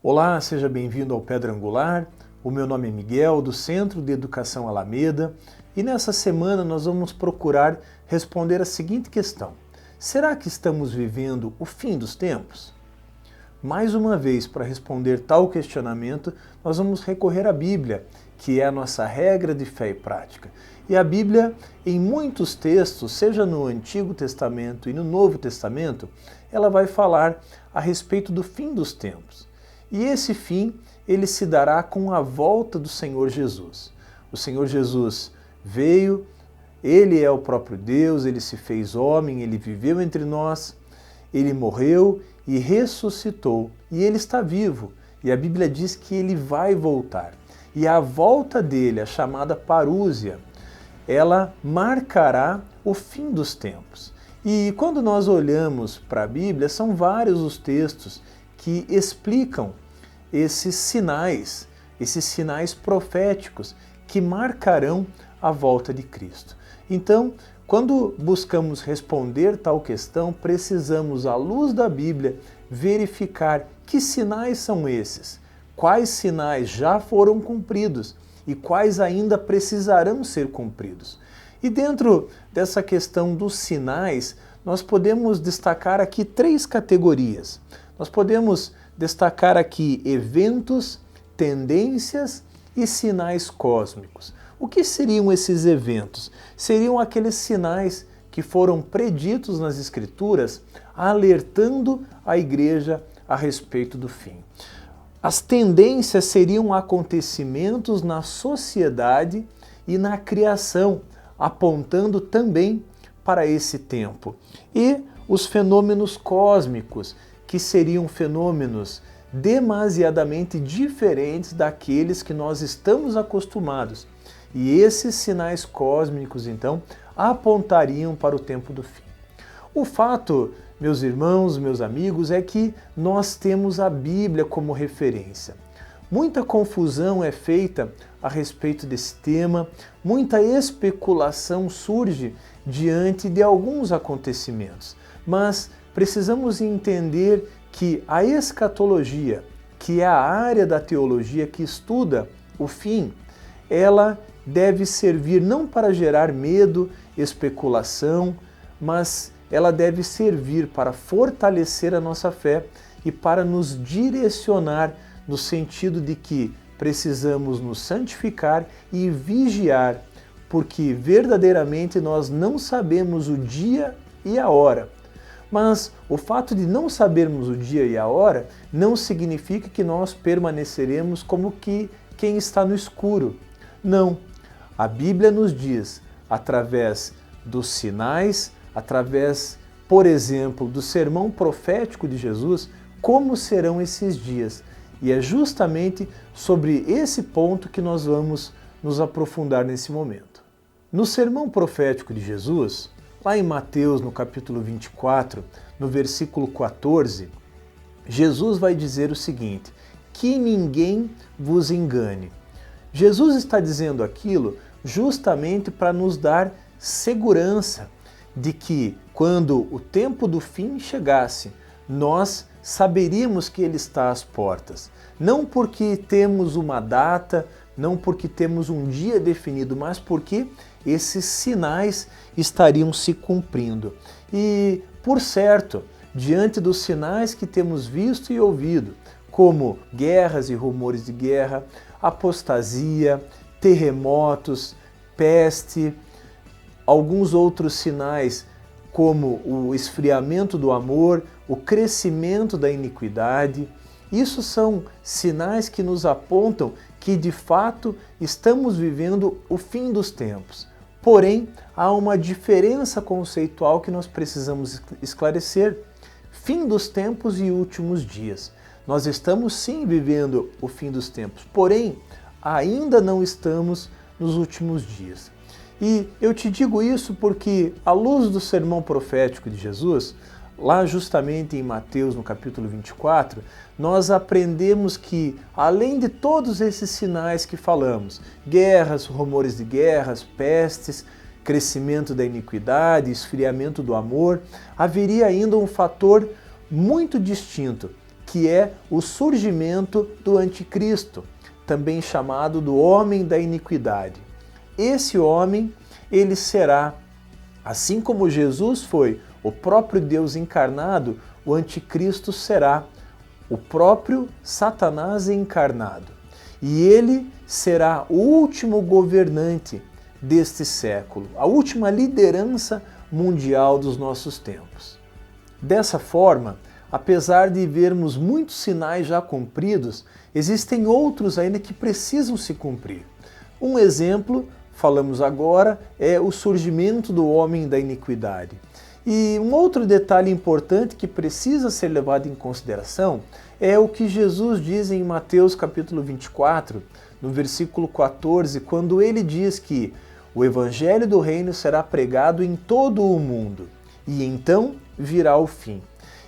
Olá, seja bem-vindo ao Pedra Angular. O meu nome é Miguel, do Centro de Educação Alameda, e nessa semana nós vamos procurar responder a seguinte questão: será que estamos vivendo o fim dos tempos? Mais uma vez, para responder tal questionamento, nós vamos recorrer à Bíblia, que é a nossa regra de fé e prática. E a Bíblia, em muitos textos, seja no Antigo Testamento e no Novo Testamento, ela vai falar a respeito do fim dos tempos. E esse fim, ele se dará com a volta do Senhor Jesus. O Senhor Jesus veio, ele é o próprio Deus, ele se fez homem, ele viveu entre nós, ele morreu e ressuscitou, e ele está vivo. E a Bíblia diz que ele vai voltar. E a volta dele, a chamada parúsia, ela marcará o fim dos tempos. E quando nós olhamos para a Bíblia, são vários os textos que explicam esses sinais proféticos que marcarão a volta de Cristo. Então, quando buscamos responder tal questão, precisamos, à luz da Bíblia, verificar que sinais são esses, quais sinais já foram cumpridos e quais ainda precisarão ser cumpridos. E dentro dessa questão dos sinais, nós podemos destacar aqui três categorias. Nós podemos destacar aqui eventos, tendências e sinais cósmicos. O que seriam esses eventos? Seriam aqueles sinais que foram preditos nas Escrituras, alertando a igreja a respeito do fim. As tendências seriam acontecimentos na sociedade e na criação, apontando também para esse tempo. E os fenômenos cósmicos, que seriam fenômenos demasiadamente diferentes daqueles que nós estamos acostumados. E esses sinais cósmicos, então, apontariam para o tempo do fim. O fato, meus irmãos, meus amigos, é que nós temos a Bíblia como referência. Muita confusão é feita a respeito desse tema, muita especulação surge diante de alguns acontecimentos, mas precisamos entender que a escatologia, que é a área da teologia que estuda o fim, ela deve servir não para gerar medo, especulação, mas ela deve servir para fortalecer a nossa fé e para nos direcionar no sentido de que precisamos nos santificar e vigiar, porque verdadeiramente nós não sabemos o dia e a hora. Mas o fato de não sabermos o dia e a hora não significa que nós permaneceremos como que quem está no escuro. Não. A Bíblia nos diz, através dos sinais, através, por exemplo, do sermão profético de Jesus, como serão esses dias. E é justamente sobre esse ponto que nós vamos nos aprofundar nesse momento. No sermão profético de Jesus, lá em Mateus, no capítulo 24, no versículo 14, Jesus vai dizer o seguinte: que ninguém vos engane. Jesus está dizendo aquilo justamente para nos dar segurança de que, quando o tempo do fim chegasse, nós saberíamos que ele está às portas. Não porque temos uma data, não porque temos um dia definido, mas porque esses sinais estariam se cumprindo. E, por certo, diante dos sinais que temos visto e ouvido, como guerras e rumores de guerra, apostasia, terremotos, peste, alguns outros sinais como o esfriamento do amor, o crescimento da iniquidade, isso são sinais que nos apontam que de fato estamos vivendo o fim dos tempos. Porém, há uma diferença conceitual que nós precisamos esclarecer: fim dos tempos e últimos dias. Nós estamos sim vivendo o fim dos tempos, porém, ainda não estamos nos últimos dias. E eu te digo isso porque, à luz do sermão profético de Jesus, lá justamente em Mateus, no capítulo 24, nós aprendemos que, além de todos esses sinais que falamos, guerras, rumores de guerras, pestes, crescimento da iniquidade, esfriamento do amor, haveria ainda um fator muito distinto, que é o surgimento do anticristo, também chamado do homem da iniquidade. Esse homem, ele será, assim como Jesus foi o próprio Deus encarnado, o anticristo será o próprio Satanás encarnado. E ele será o último governante deste século, a última liderança mundial dos nossos tempos. Dessa forma, apesar de vermos muitos sinais já cumpridos, existem outros ainda que precisam se cumprir. Um exemplo, falamos agora, é o surgimento do homem da iniquidade. E um outro detalhe importante que precisa ser levado em consideração é o que Jesus diz em Mateus capítulo 24, no versículo 14, quando ele diz que o evangelho do reino será pregado em todo o mundo, e então virá o fim.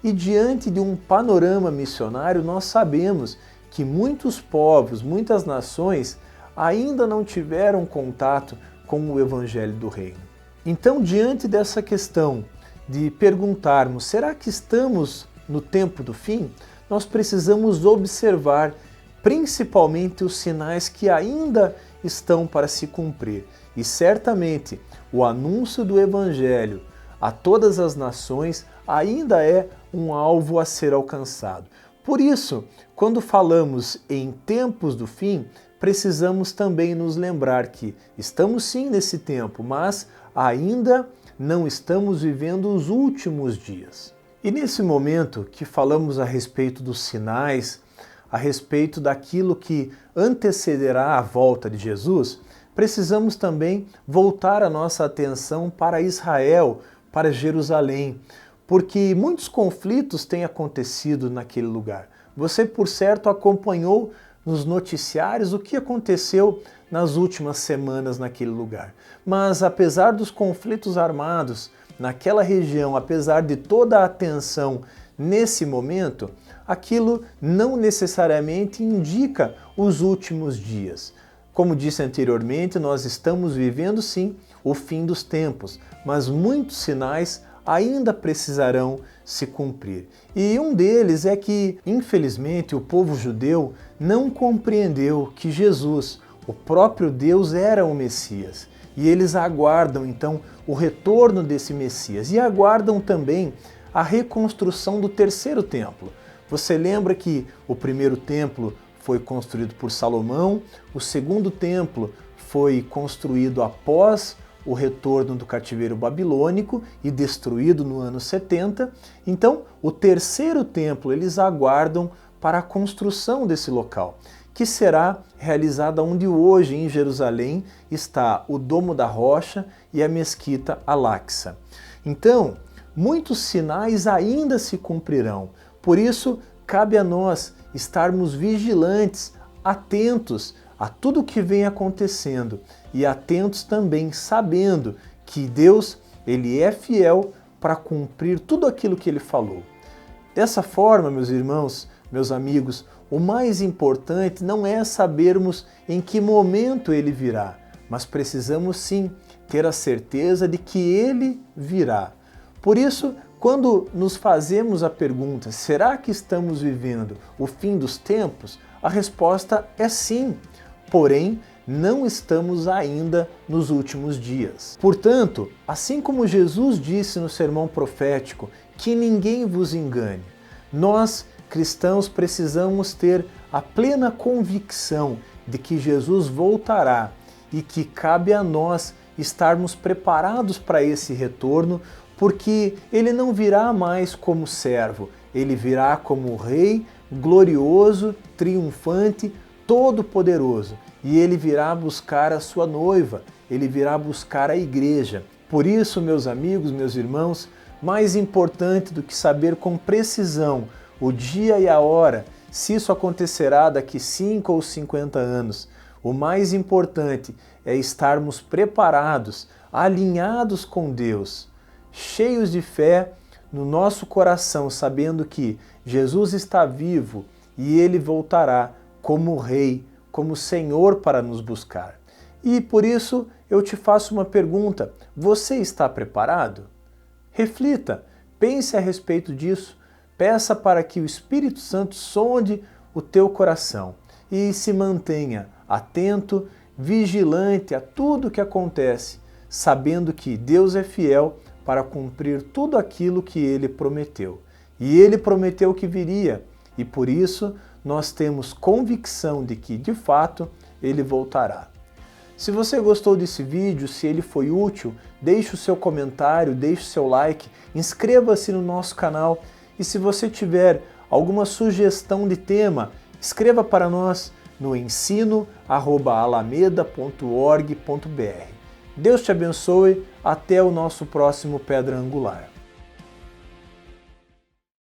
E diante de um panorama missionário, nós sabemos que muitos povos, muitas nações ainda não tiveram contato com o evangelho do reino. Então, diante dessa questão de perguntarmos, será que estamos no tempo do fim? Nós precisamos observar principalmente os sinais que ainda estão para se cumprir. E certamente o anúncio do evangelho a todas as nações ainda é um alvo a ser alcançado. Por isso, quando falamos em tempos do fim, precisamos também nos lembrar que estamos sim nesse tempo, mas ainda não estamos vivendo os últimos dias. E nesse momento que falamos a respeito dos sinais, a respeito daquilo que antecederá a volta de Jesus, precisamos também voltar a nossa atenção para Israel, para Jerusalém, porque muitos conflitos têm acontecido naquele lugar. Você, por certo, acompanhou nos noticiários o que aconteceu nas últimas semanas naquele lugar. Mas apesar dos conflitos armados naquela região, apesar de toda a atenção nesse momento, aquilo não necessariamente indica os últimos dias. Como disse anteriormente, nós estamos vivendo sim o fim dos tempos, mas muitos sinais ainda precisarão se cumprir. E um deles é que, infelizmente, o povo judeu não compreendeu que Jesus, o próprio Deus, era o Messias. E eles aguardam, então, o retorno desse Messias e aguardam também a reconstrução do terceiro templo. Você lembra que o primeiro templo foi construído por Salomão, o segundo templo foi construído após o retorno do cativeiro babilônico e destruído no ano 70. Então, o terceiro templo eles aguardam para a construção desse local, que será realizada onde hoje em Jerusalém está o Domo da Rocha e a Mesquita Al-Aqsa. Então, muitos sinais ainda se cumprirão. Por isso, cabe a nós estarmos vigilantes, atentos a tudo o que vem acontecendo e atentos também sabendo que Deus, ele é fiel para cumprir tudo aquilo que ele falou. Dessa forma, meus irmãos, meus amigos, o mais importante não é sabermos em que momento ele virá, mas precisamos sim ter a certeza de que ele virá. Por isso, quando nos fazemos a pergunta, será que estamos vivendo o fim dos tempos? A resposta é sim, porém, não estamos ainda nos últimos dias. Portanto, assim como Jesus disse no sermão profético, que ninguém vos engane, nós, cristãos, precisamos ter a plena convicção de que Jesus voltará e que cabe a nós estarmos preparados para esse retorno, porque ele não virá mais como servo, ele virá como rei glorioso, triunfante, todo-poderoso. E ele virá buscar a sua noiva, ele virá buscar a igreja. Por isso, meus amigos, meus irmãos, mais importante do que saber com precisão o dia e a hora, se isso acontecerá daqui 5 ou 50 anos, o mais importante é estarmos preparados, alinhados com Deus, cheios de fé no nosso coração, sabendo que Jesus está vivo e ele voltará como Rei, como Senhor para nos buscar. E por isso eu te faço uma pergunta: você está preparado? Reflita, pense a respeito disso. Peça para que o Espírito Santo sonde o teu coração e se mantenha atento, vigilante a tudo que acontece, sabendo que Deus é fiel para cumprir tudo aquilo que Ele prometeu. E Ele prometeu que viria, e por isso nós temos convicção de que, de fato, Ele voltará. Se você gostou desse vídeo, se ele foi útil, deixe o seu comentário, deixe o seu like, inscreva-se no nosso canal e se você tiver alguma sugestão de tema, escreva para nós no ensino@alameda.org.br. Deus te abençoe, até o nosso próximo Pedra Angular.